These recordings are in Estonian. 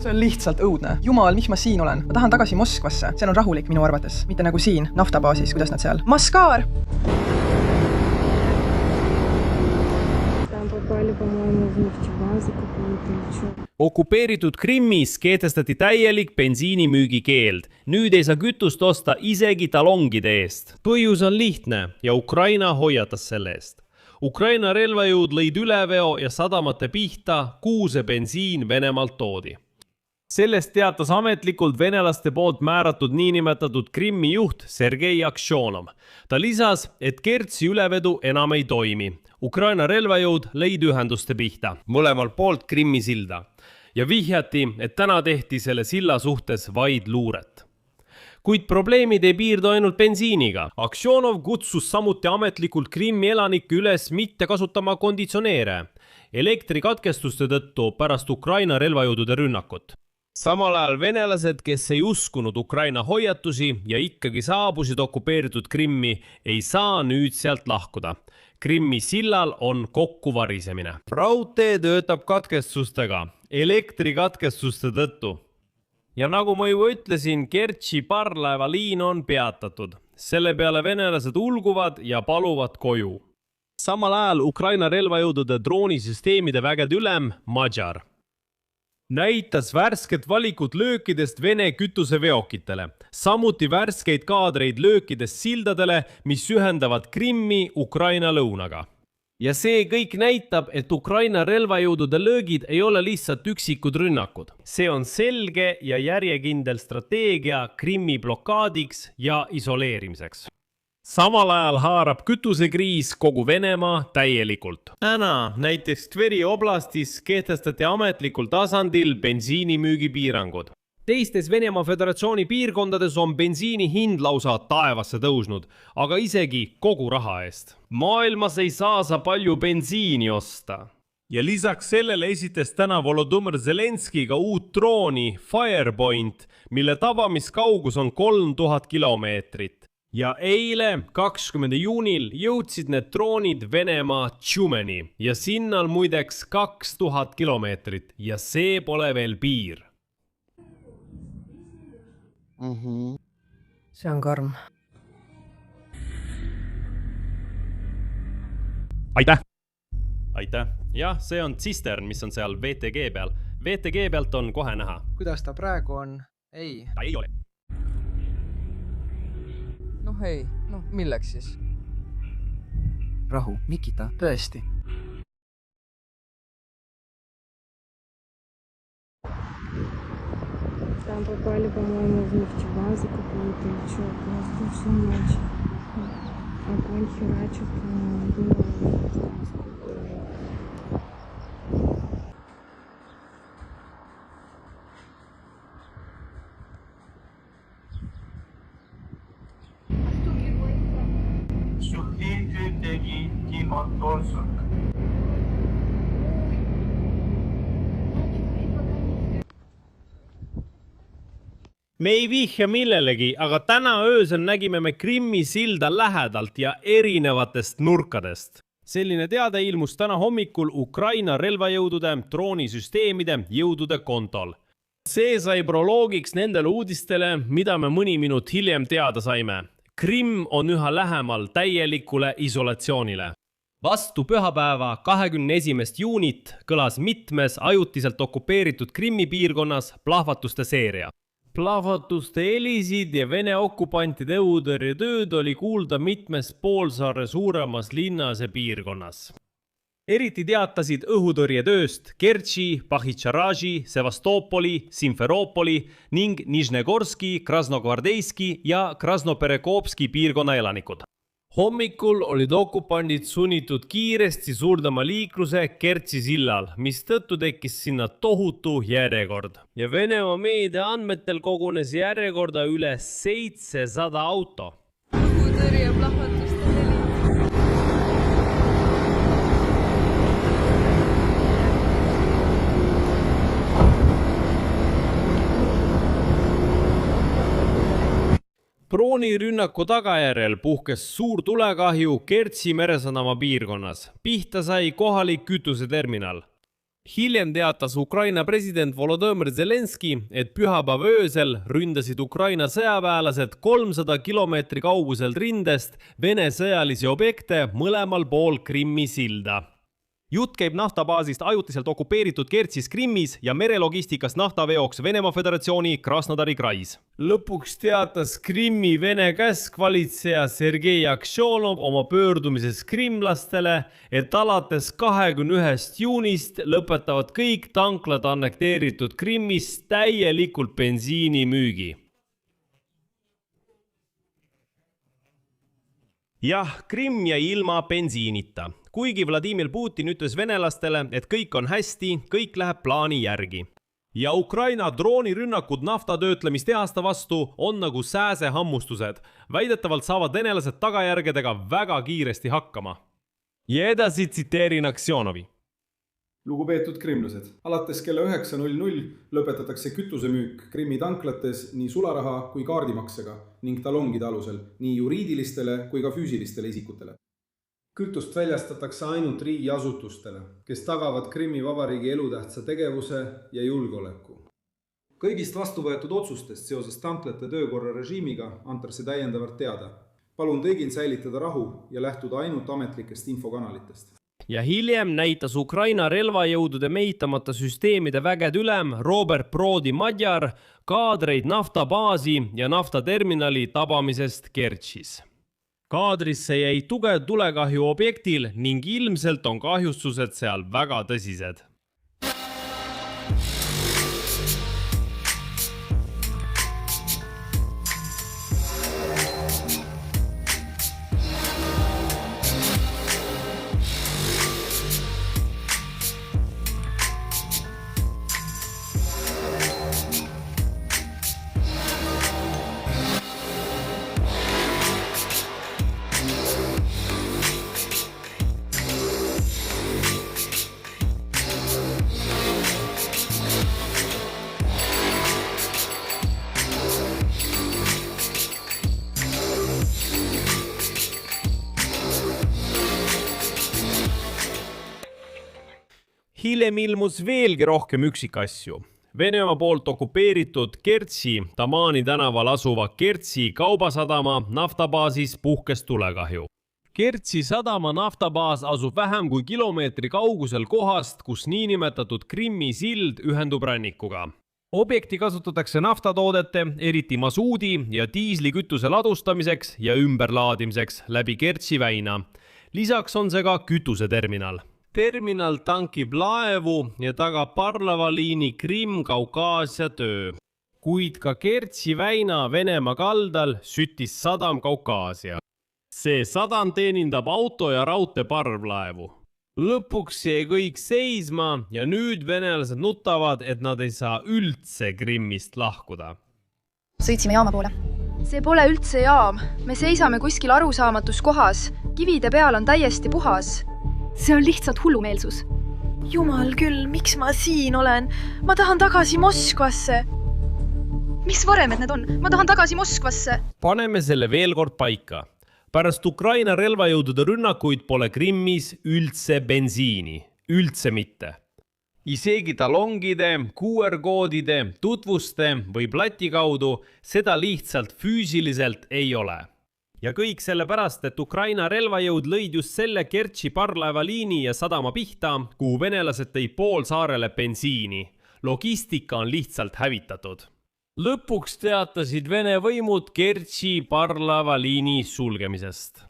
See on lihtsalt õudne. Jumal, miks ma siin olen? Ma tahan tagasi Moskvasse. See on rahulik minu arvates. Mitte nagu siin, naftabaasis, kuidas nad seal. Maskaar! Okupeeritud Krimmis kehtestati täielik bensiinimüügi keeld. Nüüd ei saa kütust osta isegi talongide eest. Põhjus on lihtne ja Ukraina hoiatas selle eest. Ukraina relvajõud lõid üleveo ja sadamate pihta, kuhu see bensiin Venemaalt toodi. Sellest teatas ametlikult venelaste poolt määratud niinimetatud Krimmi juht Sergei Aksionov. Ta lisas, et Kertsi ülevedu enam ei toimi. Ukraina relvajõud lõid ühenduste pihta, mõlemal poolt Krimmi silda. Ja vihjati, et täna tehti selle silla suhtes vaid luuret. Kuid probleemid ei piirdu ainult bensiiniga. Aksionov kutsus samuti ametlikult Krimmi elanikke üles mitte kasutama konditsioneere elektrikatkestuste tõttu pärast Ukraina relvajõudude rünnakut. Samal ajal venelased, kes ei uskunud Ukraina hoiatusi ja ikkagi saabusid okupeeritud Krimmi, ei saa nüüd sealt lahkuda. Krimmi sillal on kokkuvarisemine. Raudtee töötab katkestustega, elektrikatkestuste tõttu. Ja nagu ma juba ütlesin, Kertši parvlaevaliin on peatatud. Selle peale venelased ulguvad ja paluvad koju. Samal ajal Ukraina relvajõudude droonisüsteemide vägede ülem Madžar näitas värsket valikut löökidest Vene kütuseveokitele, samuti värskeid kaadreid löökidest sildadele, mis ühendavad Krimmi Ukraina lõunaga. Ja see kõik näitab, et Ukraina relvajõudude löögid ei ole lihtsalt üksikud rünnakud. See on selge ja järjekindel strateegia Krimmi blokaadiks ja isoleerimiseks. Samal ajal haarab kütusekriis kogu Venemaa täielikult. Täna näiteks Tveri oblastis kehtestati ametlikul tasandil bensiinimüügi piirangud. Teistes Venemaa Föderatsiooni piirkondades on bensiini hind lausa taevasse tõusnud, aga isegi kogu raha eest. Maailmas ei saa sa palju bensiini osta. Ja lisaks sellele esitas täna Volodõmõr Zelenski ka uut drooni Firepoint, mille tabamiskaugus on 3000 kilomeetrit. Ja eile, 20. juunil, jõudsid need droonid Venemaa Tšumeni ja sinnal muideks 2000 kilomeetrit ja see pole veel piir. See on karm. Aitäh! Aitäh! Jah, see on tsistern, mis on seal VTG peal. VTG pealt on kohe näha. Kuidas ta praegu on? Ei. Ta ei ole. Hei, milleks siis? Rahu, Mikita, tõesti. Там попали, по-моему, в нефтебазу какую-то или что, просто всю ночь. Огонь херачит, было Me ei vihja millelegi, aga täna öösel nägime me Krimmi silda lähedalt ja erinevatest nurkadest. Selline teade ilmus täna hommikul Ukraina relvajõudude, droonisüsteemide jõudude kontol. See sai proloogiks nendele uudistele, mida me mõni minut hiljem teada saime. Krimm on üha lähemal täielikule isolatsioonile. Vastu pühapäeva 21. juunit kõlas mitmes ajutiselt okupeeritud Krimmi piirkonnas plahvatuste seeria. Plahvatuste helisid ja Vene okupantide õhutõrjetööd oli kuulda mitmes poolsaare suuremas linnas ja piirkonnas. Eriti teatasid õhutõrjetööst Kertši, Pahitšaraži, Sevastopoli, Simferopoli ning Nižnegorski, Krasnogvardeiski ja Krasnoperekopski piirkonna elanikud. Hommikul olid okupandid sunnitud kiiresti surdama liikluse Kertsi sillal, mis tõttu tekkis sinna tohutu järjekord. Ja Venemaa meedia andmetel kogunes järjekorda üle 700 auto. õhutõrje plahvatuste helid. Droonirünnaku tagajärjel puhkes suur tulekahju Kertsi meresadama piirkonnas. Pihta sai kohalik kütuseterminal. Hiljem teatas Ukraina president Volodõmõr Zelenski, et pühapäeva öösel ründasid Ukraina sõjaväelased 300 kilomeetri kauguselt rindest Vene sõjalisi objekte mõlemal pool Krimmi silda. Jutt käib naftabaasist ajutiselt okupeeritud Kertšis Krimmis ja merelogistikast naftaveoks Venemaa Föderatsiooni Krasnodari krais. Lõpuks teatas Krimmi Vene käskvalitseja Sergei Aksionov oma pöördumises krimlastele, et alates 21. juunist lõpetavad kõik tanklad annekteeritud Krimmis täielikult bensiinimüügi. Jah, Krimm jäi ilma bensiinita. Kuigi Vladimir Putin ütles venelastele, et kõik on hästi, kõik läheb plaani järgi. Ja Ukraina droonirünnakud naftatöötlemistehasta vastu on nagu sääsehammustused. Väidetavalt saavad venelased tagajärgedega väga kiiresti hakkama. Ja edasi tsiteerin Aksionovi. Lugupeetud krimlased, alates kella 9.00 lõpetatakse kütusemüük Krimmi tanklates nii sularaha kui kaardimaksega ning talongide alusel nii juriidilistele kui ka füüsilistele isikutele. Kütust väljastatakse ainult riigiasutustele, kes tagavad Krimmi vabariigi elutähtsa tegevuse ja julgeoleku. Kõigist vastuvõetud otsustest seoses tanklate töökorra režiimiga antakse täiendavalt teada. Palun kõigil säilitada rahu ja lähtuda ainult ametlikest infokanalitest. Ja hiljem näitas Ukraina relvajõudude mehitamata süsteemide väged ülem Robert Brody Madjar kaadreid naftabaasi ja naftaterminali tabamisest Kertšis. Kaadrisse jäi tugev tulekahju objektil ning ilmselt on kahjustused seal väga tõsised. Hiljem ilmus veelgi rohkem üksikasju. Venemaa poolt okupeeritud Kertši Tamani tänaval asuva Kertši kaubasadama naftabaasis puhkes tulekahju. Kertši sadama naftabaas asub vähem kui kilomeetri kaugusel kohast, kus niinimetatud Krimmi sild ühendub rannikuga. Objekti kasutatakse naftatoodete, eriti masuudi ja diislikütuse ladustamiseks ja ümberlaadimiseks läbi Kertši väina. Lisaks on see ka kütuseterminal. Terminal tankib laevu ja tagab parvlaevaliini Krimm-Kaukaasia töö. Kuid ka Kertši väina Venemaa kaldal süttis sadam Kaukaasia. See sadam teenindab auto- ja raudteeparvlaevu. Lõpuks jäi kõik seisma ja nüüd venelased nutavad, et nad ei saa üldse Krimmist lahkuda. Sõitsime jaama poole. See pole üldse jaam. Me seisame kuskil arusaamatus kohas. Kivide peal on täiesti puhas. See on lihtsalt hullumeelsus. Jumal küll, miks ma siin olen? Ma tahan tagasi Moskvasse. Mis varemed need on? Ma tahan tagasi Moskvasse. Paneme selle veel kord paika. Pärast Ukraina relvajõudude rünnakuid pole Krimmis üldse bensiini. Üldse mitte. Isegi talongide, QR-koodide, tutvuste või plati kaudu seda lihtsalt füüsiliselt ei ole. Ja kõik sellepärast, et Ukraina relvajõud lõid just selle Kertši parvlaevaliini ja sadama pihta, kuhu venelased tõid poolsaarele bensiini. Logistika on lihtsalt hävitatud. Lõpuks teatasid Vene võimud Kertši parvlaevaliini sulgemisest.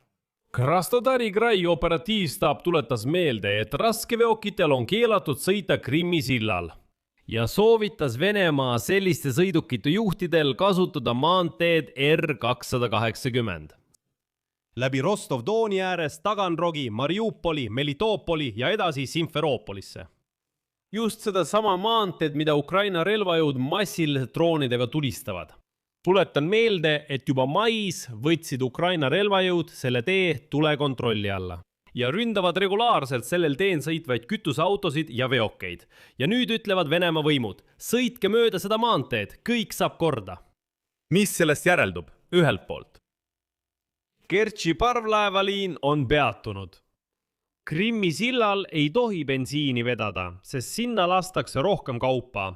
Krasnodari krai operatiivstaab tuletas meelde, et raskeveokitel on keelatud sõita Krimmi sillal ja soovitas Venemaa selliste sõidukite juhtidel kasutada maanteed R280. Läbi Rostov-Dooni ääres Taganrogi, Mariupoli, Melitopoli ja edasi Simferoopolisse. Just seda sama maanteed, mida Ukraina relvajõud massiliselt droonidega tulistavad. Tuletan meelde, et juba mais võtsid Ukraina relvajõud selle tee tulekontrolli alla ja ründavad regulaarselt sellel teen sõitvaid kütuseautosid ja veokeid. Ja nüüd ütlevad Venemaa võimud, sõitke mööda seda maanteed, kõik saab korda. Mis sellest järeldub? Ühelt poolt. Kertši parvlaevaliin on peatunud. Krimmi sillal ei tohi bensiini vedada, sest sinna lastakse rohkem kaupa.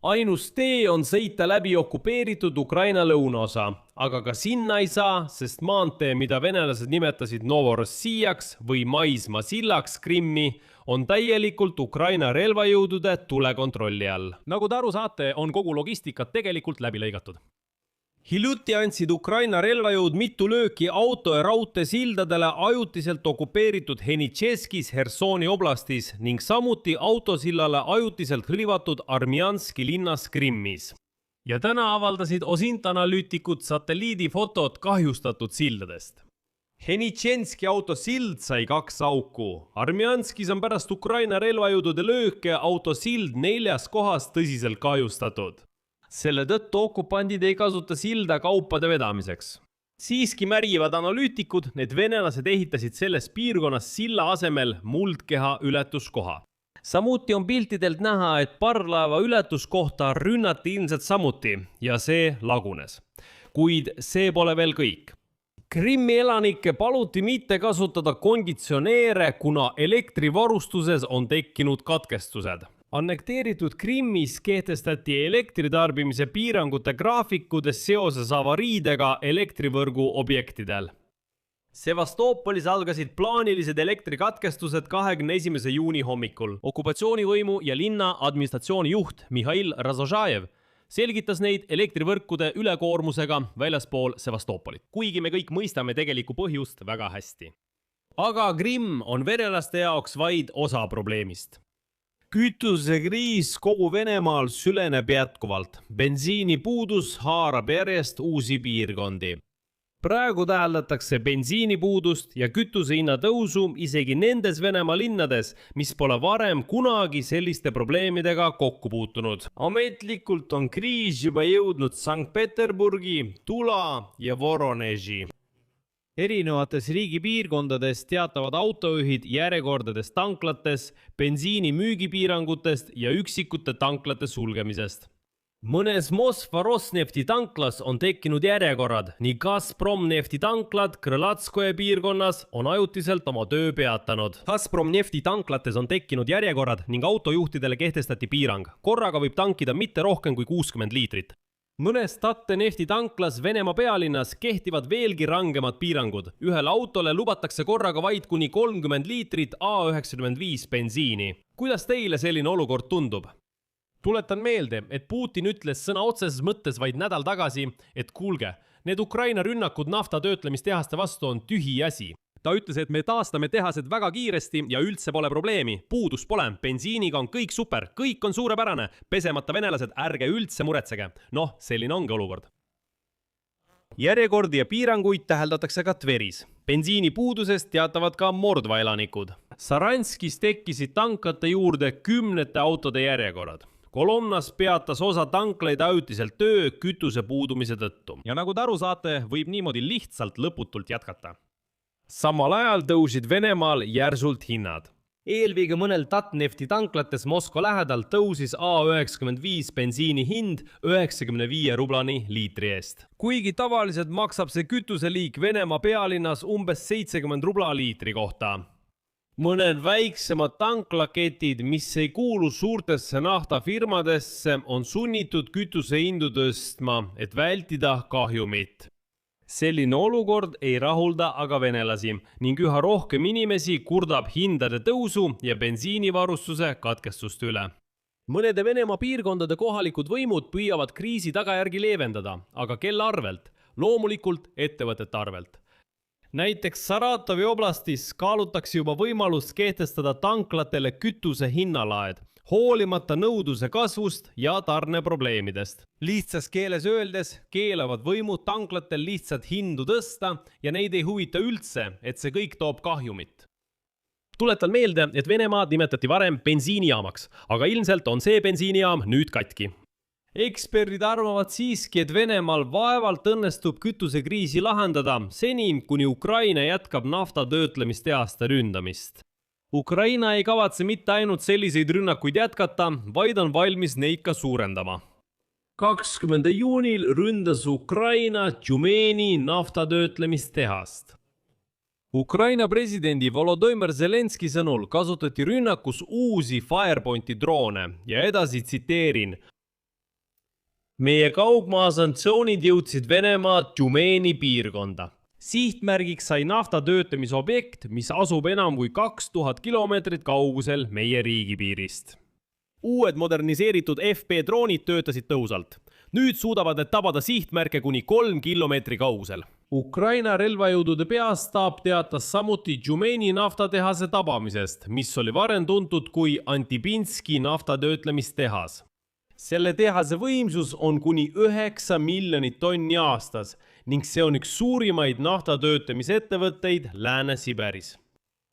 Ainus tee on sõita läbi okupeeritud Ukraina lõunaosa, aga ka sinna ei saa, sest maantee, mida venelased nimetasid Novorossijaks või maismaa sillaks Krimmi, on täielikult Ukraina relvajõudude tulekontrolli all. Nagu te aru saate, on kogu logistikat tegelikult läbi lõigatud. Hiljuti andsid Ukraina relvajõud mitu lööki auto- ja raudteesildadele ajutiselt okupeeritud Henitšeskis Hersoni oblastis ning samuti autosillale ajutiselt hõivatud Armjanski linnas Krimmis. Ja täna avaldasid Osint-analüütikud satelliidifotod kahjustatud sildadest. Henitšenski autosild sai 2 auku. Armjanskis on pärast Ukraina relvajõudude lööke autosild 4 kohas tõsiselt kahjustatud. Selle tõttu okupandid ei kasuta silda kaupade vedamiseks. Siiski märgivad analüütikud, et venelased ehitasid selles piirkonnas silla asemel muldkeha ületuskoha. Samuti on piltidelt näha, et parvlaeva ületuskohta rünnati ilmselt samuti ja see lagunes. Kuid see pole veel kõik. Krimmi elanikke paluti mitte kasutada konditsioneere, kuna elektrivarustuses on tekkinud katkestused. Annekteeritud Krimmis kehtestati elektritarbimise piirangute graafikudes seoses avariidega elektrivõrgu objektidel. Sevastoopolis algasid plaanilised elektrikatkestused 21. juuni hommikul. Okupatsioonivõimu ja linna administratsiooni juht Mihhail Razožajev selgitas neid elektrivõrkude ülekoormusega väljaspool Sevastoopolit, kuigi me kõik mõistame tegelikku põhjust väga hästi. Aga Krimm on venelaste jaoks vaid osa probleemist. Kütusekriis kogu Venemaal süleneb jätkuvalt. Bensiinipuudus haarab järjest uusi piirkondi. Praegu täheldatakse bensiinipuudust ja kütusehinna tõusu isegi nendes Venemaa linnades, mis pole varem kunagi selliste probleemidega kokku puutunud. Ametlikult on kriis juba jõudnud Sankt-Peterburgi, Tula ja Voroneži. Erinevates riigi piirkondades teatavad autojuhid järjekordadest tanklates, bensiini müügipiirangutest ja üksikute tanklate sulgemisest. Mõnes Moskva Rosnefti tanklas on tekkinud järjekorrad, nii Gazprom nefti tanklad Krõlatskoje piirkonnas on ajutiselt oma töö peatanud. Gazprom nefti tanklates on tekkinud järjekorrad ning autojuhtidele kehtestati piirang. Korraga võib tankida mitte rohkem kui 60 liitrit. Mõnes Tatte nefti tanklas Venemaa pealinnas kehtivad veelgi rangemad piirangud. Ühele autole lubatakse korraga vaid kuni 30 liitrit A95 bensiini. Kuidas teile selline olukord tundub? Tuletan meelde, et Putin ütles sõna otseses mõttes vaid nädal tagasi, et kuulge, need Ukraina rünnakud naftatöötlemistehaste vastu on tühi asi. Ta ütles, et me taastame tehased väga kiiresti ja üldse pole probleemi. Puudus pole, bensiiniga on kõik super, kõik on suurepärane. Pesemata venelased, ärge üldse muretsege. Noh, selline ongi olukord. Järjekordi ja piiranguid täheldatakse ka Tveris. Bensiini puudusest teatavad ka Mordva elanikud. Saranskis tekkisid tankate juurde 10 autode järjekorrad. Kolonnas peatas osa tanklaid ajutiselt töö kütuse puudumise tõttu. Ja nagu te aru saate, võib niimoodi lihtsalt lõputult jätkata. Samal ajal tõusid Venemaal järsult hinnad. Eelviige mõnel Tatnefti tanklates Moskva lähedal tõusis A95 bensiini hind 95 rublani liitri eest. Kuigi tavaliselt maksab see kütuseliik Venemaa pealinnas umbes 70 rubla liitri kohta. Mõned väiksemad tanklaketid, mis ei kuulu suurtesse naftafirmadesse, on sunnitud kütusehindu tõstma, et vältida kahjumit. Selline olukord ei rahulda aga venelasi ning üha rohkem inimesi kurdab hindade tõusu ja bensiinivarustuse katkestuste üle. Mõnede Venemaa piirkondade kohalikud võimud püüavad kriisi tagajärgi leevendada, aga kelle arvelt? Loomulikult ettevõtete arvelt. Näiteks Saratovi oblastis kaalutakse juba võimalust kehtestada tanklatele kütuse hinnalaed, hoolimata nõudluse kasvust ja tarneprobleemidest. Lihtsas keeles öeldes keelavad võimud tanklatel lihtsalt hindu tõsta ja neid ei huvita üldse, et see kõik toob kahjumit. Tuletan meelde, et Venemaad nimetati varem bensiinijaamaks, aga ilmselt on see bensiinijaam nüüd katki. Eksperdid arvavad siiski, et Venemaal vaevalt õnnestub kütusekriisi lahendada seni, kuni Ukraina jätkab naftatöötlemistehaste ründamist. Ukraina ei kavatse mitte ainult selliseid rünnakuid jätkata, vaid on valmis neid ka suurendama. 20. juunil ründas Ukraina Tšumeni naftatöötlemistehast. Ukraina presidendi Volodõmõr Zelenski sõnul kasutati rünnakus uusi Firepointi droone ja edasi tsiteerin. Meie kaugmaa sanktsioonid jõudsid Venemaa Tšumeeni piirkonda. Sihtmärgiks sai nafta töötlemisobjekt, mis asub enam kui 2000 kilomeetrit kaugusel meie riigipiirist. Uued moderniseeritud FP droonid töötasid tõhusalt. Nüüd suudavad need tabada sihtmärke kuni 3 kilomeetri kaugusel. Ukraina relvajõudude peastaap teatas samuti Tšumeeni naftatehase tabamisest, mis oli varem tuntud kui Antipinski naftatöötlemistehas. Selle tehase võimsus on kuni 9 miljonit tonni aastas ning see on üks suurimaid naftatöötlemisettevõtteid Lääne-Siberis.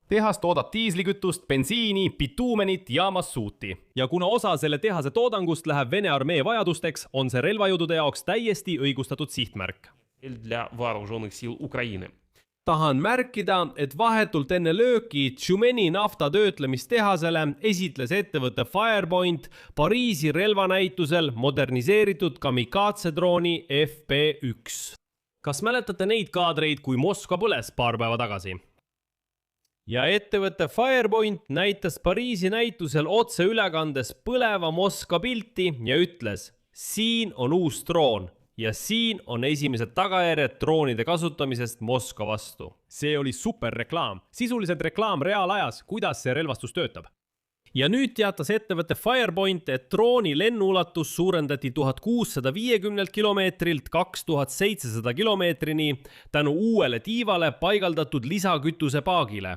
Tehas toodab diislikütust, bensiini, bituumenit ja massuuti. Ja kuna osa selle tehase toodangust läheb Vene armee vajadusteks, on see relvajõudude jaoks täiesti õigustatud sihtmärk. Tahan märkida, et vahetult enne lööki Tšumeeni naftatöötlemistehasele esitles ettevõtte Firepoint Pariisi relvanäitusel moderniseeritud kamikaatsedrooni FP1. Kas mäletate neid kaadreid, kui Moskva põles paar päeva tagasi? Ja ettevõtte Firepoint näitas Pariisi näitusel otse ülekandes põleva Moskva pilti ja ütles, siin on uus droon ja siin on esimesed tagajärjed droonide kasutamisest Moskva vastu. See oli super reklaam, sisuliselt reklaam reaalajas, kuidas see relvastus töötab. Ja nüüd teatas ettevõtte Firepoint, et drooni lennuulatus suurendati 1650 kilomeetrilt 2700 kilomeetrini tänu uuele tiivale paigaldatud lisakütuse paagile.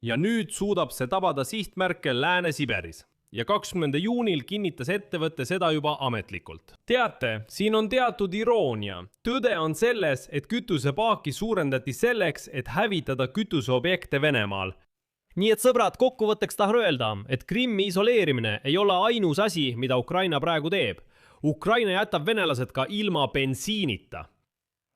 Ja nüüd suudab see tabada sihtmärke Lääne-Siberis. Ja 20. juunil kinnitas ettevõtte seda juba ametlikult. Teate, siin on teatud iroonia. Tõde on selles, et kütusepaaki suurendati selleks, et hävitada kütuseobjekte Venemaal. Nii et sõbrad, kokkuvõtteks tahan öelda, et Krimmi isoleerimine ei ole ainus asi, mida Ukraina praegu teeb. Ukraina jätab venelased ka ilma bensiinita.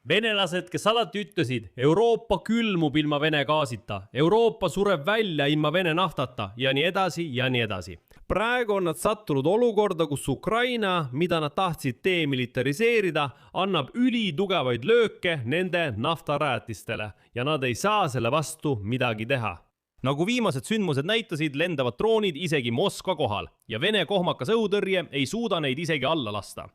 Venelased, kes alati ütlesid, Euroopa külmub ilma Vene gaasita, Euroopa sureb välja ilma Vene naftata ja nii edasi ja nii edasi. Praegu on nad sattunud olukorda, kus Ukraina, mida nad tahtsid demilitariseerida, annab ülitugevaid lööke nende naftarajatistele ja nad ei saa selle vastu midagi teha. Nagu viimased sündmused näitasid, lendavad droonid isegi Moskva kohal ja Vene kohmakas õhutõrje ei suuda neid isegi alla lasta.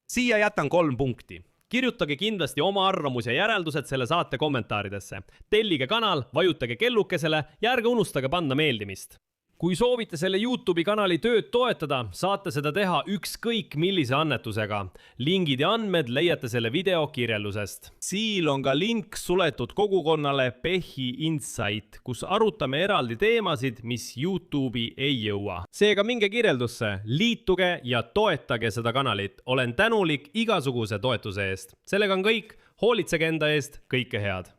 Siia jätan 3 punkti. Kirjutage kindlasti oma arvamus ja järeldused selle saate kommentaaridesse. Tellige kanal, vajutage kellukesele ja ärge unustage panna meeldimist. Kui soovite selle YouTube'i kanali tööd toetada, saate seda teha ükskõik millise annetusega. Lingid ja andmed leiate selle video kirjeldusest. Siil on ka link suletud kogukonnale Pehi Insight, kus arutame eraldi teemasid, mis YouTube'i ei jõua. Seega minge kirjeldusse, liituge ja toetage seda kanalit. Olen tänulik igasuguse toetuse eest. Sellega on kõik, hoolitsege enda eest, kõike head.